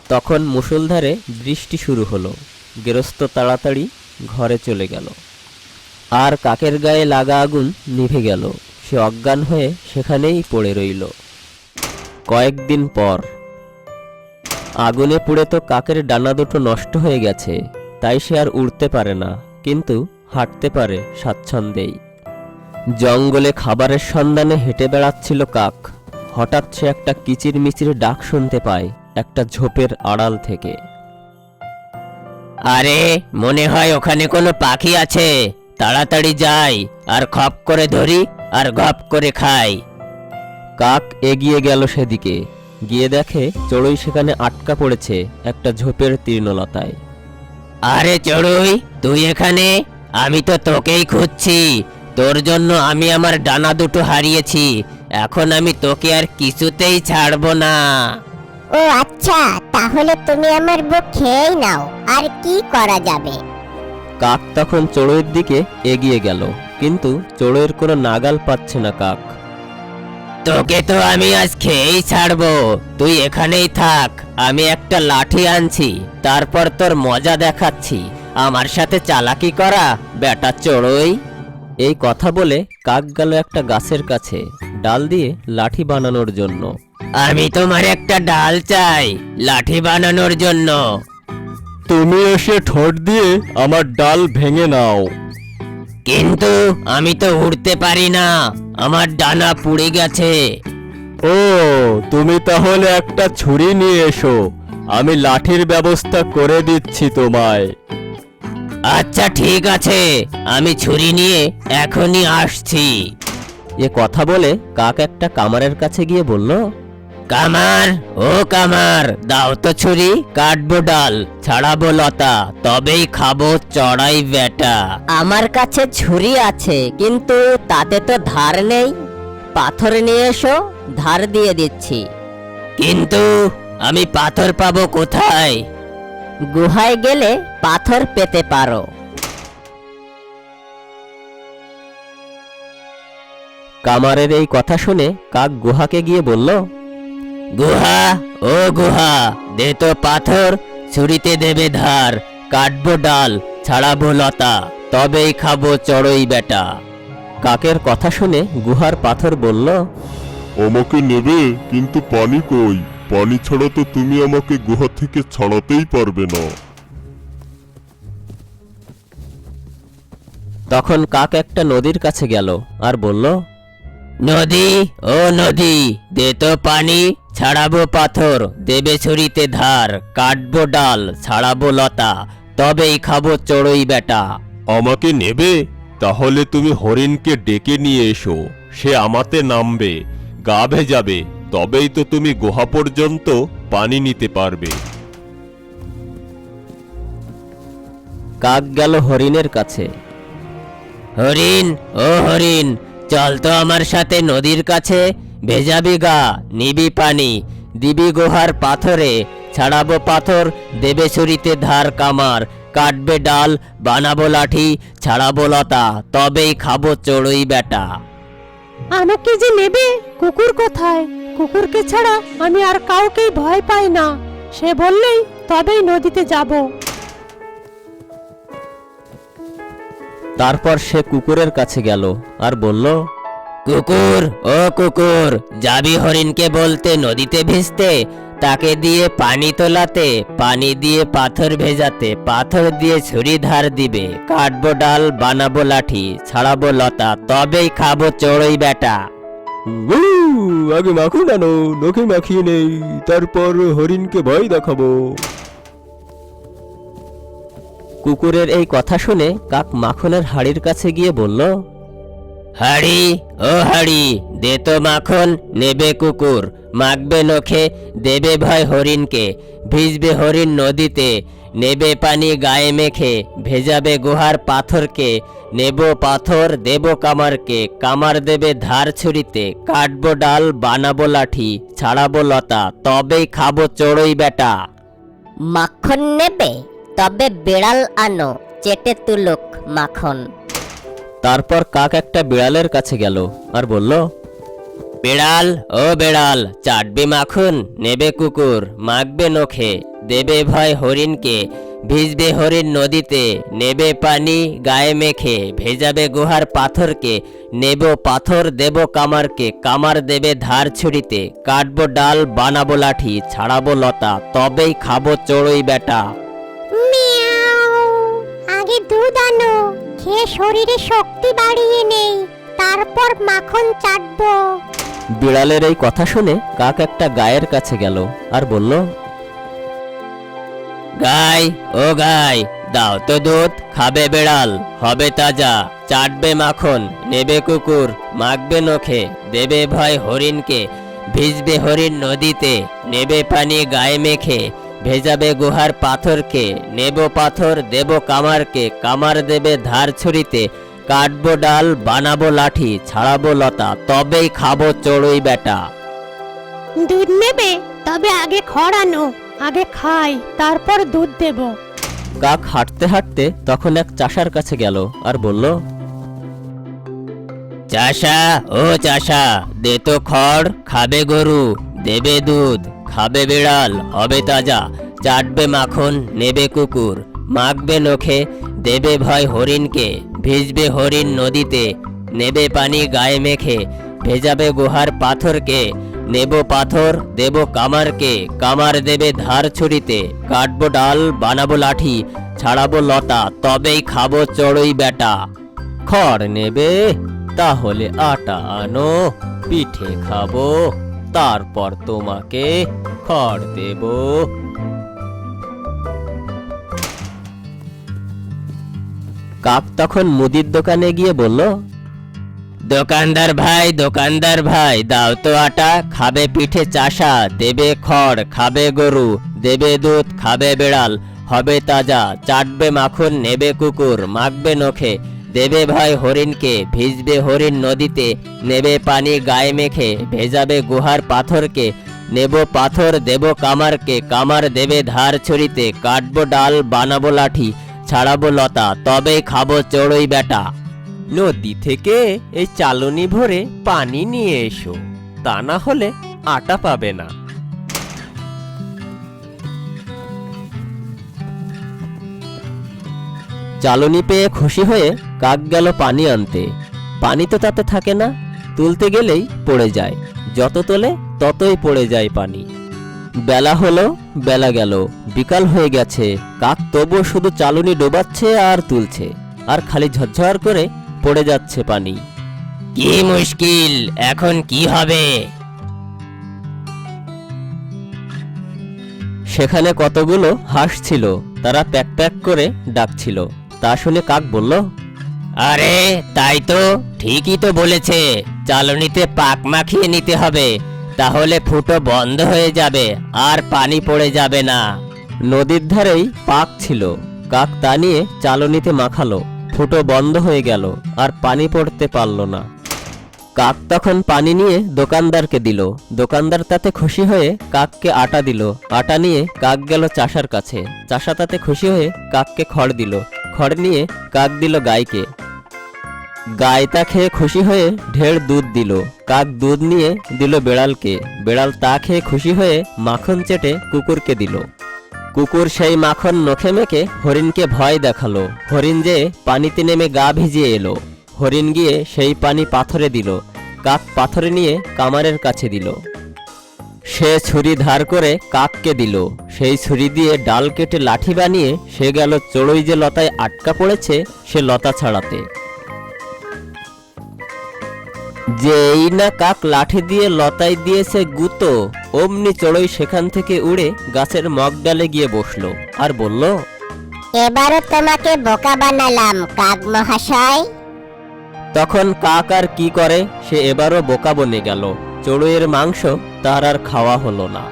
তখন মুষলধারে বৃষ্টি শুরু হলো। গেরস্ত তাড়াতাড়ি ঘরে চলে গেল। আর কাকের গায়ে লাগা আগুন নিভে গেল। সে অজ্ঞান হয়ে সেখানেই পড়ে রইল। কয়েকদিন পর আগুনে পুড়ে তো কাকের ডানা দুটো নষ্ট হয়ে গেছে, তাই সে আর উড়তে পারে না, কিন্তু হাঁটতে পারে স্বাচ্ছন্দ্যেই। জঙ্গলে খাবারের সন্ধানে হেঁটে বেড়াচ্ছিল কাক। হঠাৎ সে একটা কিচিরমিচির ডাক শুনতে পায় একটা ঝোপের আড়াল থেকে। আরে, মনে হয় ওখানে কোনো পাখি আছে, তাড়াতাড়ি যাই আর খপ করে ধরি আর গপ করে খাই। কাক এগিয়ে গেল সেদিকে। গিয়ে দেখে চড়ুই সেখানে আটকা পড়েছে একটা ঝোপের তৃণলতায়। আরে চড়ুই, তুই এখানে? আমি তো তোকেই খুঁজছি। তোর জন্য আমি আমার ডানা দুটো হারিয়েছি। এখন আমি তোকে আর কিছুতেই ছাড়বো না। ও আচ্ছা, তাহলে তুমি আমার বুক খেয়েই নাও, আর কি করা যাবে। কাক তখন চড়ুইয়ের দিকে এগিয়ে গেল, কিন্তু চড়ুইয়ের কোনো নাগাল পাচ্ছে না কাক। তোকে তো আমি আজ খেয়েই ছাড়বো, তুই এখানেই থাক। আমি একটা লাঠি আনছি, তারপর তোর মজা দেখাচ্ছি। আমার সাথে চালাকি করা বেটা চড়ুই। এই কথা বলে কাক গেল একটা গাছের কাছে ডাল দিয়ে লাঠি বানানোর জন্য। আমি তোমার একটা ডাল চাই লাঠি বানানোর জন্য। তুমি এসে ঠোঁট দিয়ে আমার ডাল ভেঙে নাও। কিন্তু আমি তো উড়তে পারি না, আমার ডানা পুড়ে গেছে। ও, তুমি তাহলে একটা ছুরি নিয়ে এসো, আমি লাঠির ব্যবস্থা করে দিচ্ছি তোমায়। আচ্ছা ঠিক আছে, আমি ছুরি নিয়ে এখনই আসছি। এ কথা বলে কাক একটা কামারের কাছে গিয়ে বলল, কামার, ও কামার, দাও তো ছুরি, কাটবো ডাল, ছাড়াবো লতা, তবেই খাবো চড়াই বেটা। আমার কাছে ছুরি আছে, কিন্তু তাতে তো ধার নেই। পাথর নিয়ে এসো, ধার দিয়ে দিচ্ছি। কিন্তু আমি পাথর পাবো কোথায়? গুহায় গেলে পাথর পেতে পারো। কামারের এই কথা শুনে কাক গুহাকে গিয়ে বলল, গুহা, ও গুহা, দে তো পাথর, ছুরিতে দেবে ধার, কাটবো ডাল, ছাড়াবো লতা, তবেই খাবো চড়ুই বেটা। কাকের কথা শুনে গুহার পাথর বলল, আমাকে নেবে, কিন্তু পানি কই? পানি ছাড়া তো তুমি আমাকে গুহা থেকে ছাড়াতেই পারবে না। তখন কাক একটা নদীর কাছে গেল আর বলল, নদী, ও নদী, দে তো পানি, ছাড়াবো পাথর, দেবে ছুরিতে ধার, কাটবো ডাল, ছাড়াবো লতা, তবেই খাবো চড়ুই বেটা। আমাকে নেবে? তাহলে তুমি হরিণকে ডেকে নিয়ে এসো, সে আমাতে নামবে, গা ভেজাবে, তবেই তো তুমি গুহা পর্যন্ত পানি নিতে পারবে। কাক গেল হরিণের কাছে। হরিণ, ও হরিণ, চল তো আমার সাথে নদীর কাছে, ভেজাবি গা, নিবি পানি, দিবি গুহার পাথরে, ছাড়াবো পাথর, দেবে ছুরিতে ধার কামার, কাটবে ডাল, বানাবো লাঠি, ছাড়াবো লতা, তবেই খাবো চড়ুই বেটা। আমাকে যে নেবে, কুকুর কোথায়? কুকুরকে ছাড়া আমি আর কাউকেই ভয় পাই না, সে বললেই তবেই নদীতে যাব। তারপর সে কুকুরের কাছে গেল আর বলল, কুকুর, ও কুকুর, যাবি হরিণকে বলতে নদীতে ভিজতে, তাকে দিয়ে পানি তোলাতে, পানি দিয়ে পাথর ভেজাতে, পাথর দিয়ে ছুরি ধার দিবে, কাটবো ডাল, বানাবো লাঠি, ছাড়াবো লতা, তবেই খাবো চড়ুই বেটা। আগে মাখন আনো, নখে মাখিয়ে নেই, তারপর হরিণকে ভয় দেখাবো। কুকুরের এই কথা শুনে কাক মাখনের হাড়ির কাছে গিয়ে বলল, হাড়ি, ও হাড়ি, দে তো মাখন, নেবে কুকুর, মাখবে নখে, দেবে ভয় হরিণকে, ভিজবে হরিণ নদীতে, নেবে পানি গায়ে মেখে, ভেজাবে গুহার পাথরকে, নেব পাথর, দেব কামারকে, কামার দেবে ধার ছুরিতে, কাটবো ডাল, বানাবো লাঠি, ছাড়াবো লতা, তবেই খাবো চড়ুই বেটা। মাখন নেবে? তবে বিড়াল আনো, চেটে তুলুক মাখন। তারপর কাক একটা বিড়ালের কাছে গেল আর বলল, বেড়াল ও বেড়াল, চাটবে মাখন নেবে কুকুর, মাখবে নখে দেবে ভয় হরিণকে, ভিজবে হরিণ নদীতে নেবে পানি গায়ে মেখে, ভেজাবে গুহার পাথরকে, নেব পাথর দেব কামারকে, কামার দেবে ধার ছুরিতে, কাটবো ডাল বানাবো লাঠি, ছাড়াবো লতা তবেই খাবো চড়ুই বেটা। মিয়াও। আগে দুধ আনো, খেয়ে শরীরে শক্তি বাড়িয়ে নেই, তারপর মাখন চাটবো। বিড়ালের এই কথা শুনে কাক একটা গায়ের কাছে গেল আর বলল, গাই ও গাই, দাও তো দুধ, খাবে বেড়াল হবে তাজা, চাটবে মাখন নেবে কুকুর, মাখবে নখে দেবে ভয় হরিণকে, ভিজবে হরিণ নদীতে নেবে পানি গায়ে মেখে, ভেজাবে গুহার পাথরকে, নেব পাথর দেব কামারকে, কামার দেবে ধার ছুরিতে, কাটবো ডাল বানাবো লাঠি, ছাড়াবো লতা তবেই খাবো চড়ুই বেটা। দুধ নেবে? তবে আগে খড় আনো, আগে খাই তারপর দুধ দেব। কাক হাঁটতে হাঁটতে তখন এক চাষার কাছে গেল আর বলল, চাষা ও চাষা, দে তো খড়, খাবে গরু দেবে দুধ, খাবে বিড়াল হবে তাজা, চাটবে মাখন নেবে কুকুর, মাখবে নখে দেবে ভয় হরিণকে, ভিজবে হরিণ নদীতে নেবে পানি গায়ে মেখে, ভেজাবে গুহার পাথরকে, নেব পাথর দেব কামারকে, কামার দেবে ধার ছুরিতে, কাটবো ডাল বানাবো লাঠি, ছাড়াবো লতা তবেই খাবো চড়ুই বেটা। খড় নেবে? তাহলে আটা আনো, পিঠে খাবো, তারপর তোমাকে খড় দেব। কাক তখন মুদির দোকানে গিয়ে বলল, দোকানদার ভাই, দাও তো আটা, খাবে পিঠে চাষা, দেবে খড় খাবে গরু, দেবে দুধ খাবে বিড়াল হবে তাজা, চাটবে মাখন নেবে কুকুর, মাখবে নখে দেবে ভয় হরিণকে, ভিজবে হরিণ নদীতে নেবে পানি গায়ে মেখে, ভেজাবে গুহার পাথরকে, নেব পাথর দেব কামারকে, কামার দেবে ধার ছুরিতে, কাটবো ডাল বানাবো লাঠি, ছাড়াবো লতা তবেই খাবো চড়ুই বেটা। নদী থেকে এই চালনি ভরে পানি নিয়ে এসো, তা না হলে আটা পাবে না। চালনি পেয়ে খুশি হয়ে কাক গেল পানি আনতে। পানি তো তাতে থাকে না, তুলতে গেলেই পড়ে যায়, যত তোলে ততই পড়ে যায় পানি। বেলা হলো, বেলা গেল, বিকাল হয়ে গেছে, কাক তবুও শুধু চালনি ডোবাচ্ছে আর তুলছে, আর খালি ঝরঝর করে পড়ে যাচ্ছে পানি। কি মুশকিল, এখন কি হবে? সেখানে কতগুলো হাঁস ছিল, তারা প্যাক প্যাক করে ডাকছিল। তা শুনে কাক বলল, আরে তাই তো, ঠিকই তো বলেছে, চালনিতে পাক মাখিয়ে নিতে হবে, তাহলে ফুটো বন্ধ হয়ে যাবে আর পানি পড়ে যাবে না। নদীর ধারেই পাক ছিল, কাক তা নিয়ে চালনিতে মাখালো, ফুটো বন্ধ হয়ে গেল আর পানি পড়তে পারল না। কাক তখন পানি নিয়ে দোকানদারকে দিল, দোকানদার তাতে খুশি হয়ে কাককে আটা দিল, আটা নিয়ে কাক গেল চাষার কাছে, চাষা তাতে খুশি হয়ে কাককে খড় দিল, খড় নিয়ে কাক দিল গাইকে, গাই তা খেয়ে খুশি হয়ে ঢের দুধ দিল, কাক দুধ নিয়ে দিল বেড়ালকে, বেড়াল তা খেয়ে খুশি হয়ে মাখন চেটে কুকুরকে দিল, কুকুর সেই মাখন নখে মেখে হরিণকে ভয় দেখালো, হরিণ যে পানিতে নেমে গা ভিজিয়ে এলো, হরিণ গিয়ে সেই পানি পাথরে দিল, কাক পাথরে নিয়ে কামারের কাছে দিল, সে ছুরি ধার করে কাককে দিল, সেই ছুরি দিয়ে ডাল কেটে লাঠি বানিয়ে সে গেল চড়ুই যে লতায় আটকা পড়েছে সে লতা ছাড়াতে। যেই না কাক লাঠি দিয়ে লতায় দিয়েছে গুঁতো, অমনি চড়ুই সেখান থেকে উড়ে গাছের মগডালে গিয়ে বসলো আর বলল, এবারও তোমাকে বোকা বানালাম কাক মহাশয়। তখন কাক আর কি করে, সে এবারও বোকা বনে গেল, চড়ুইয়ের মাংস তার আর খাওয়া হলো না।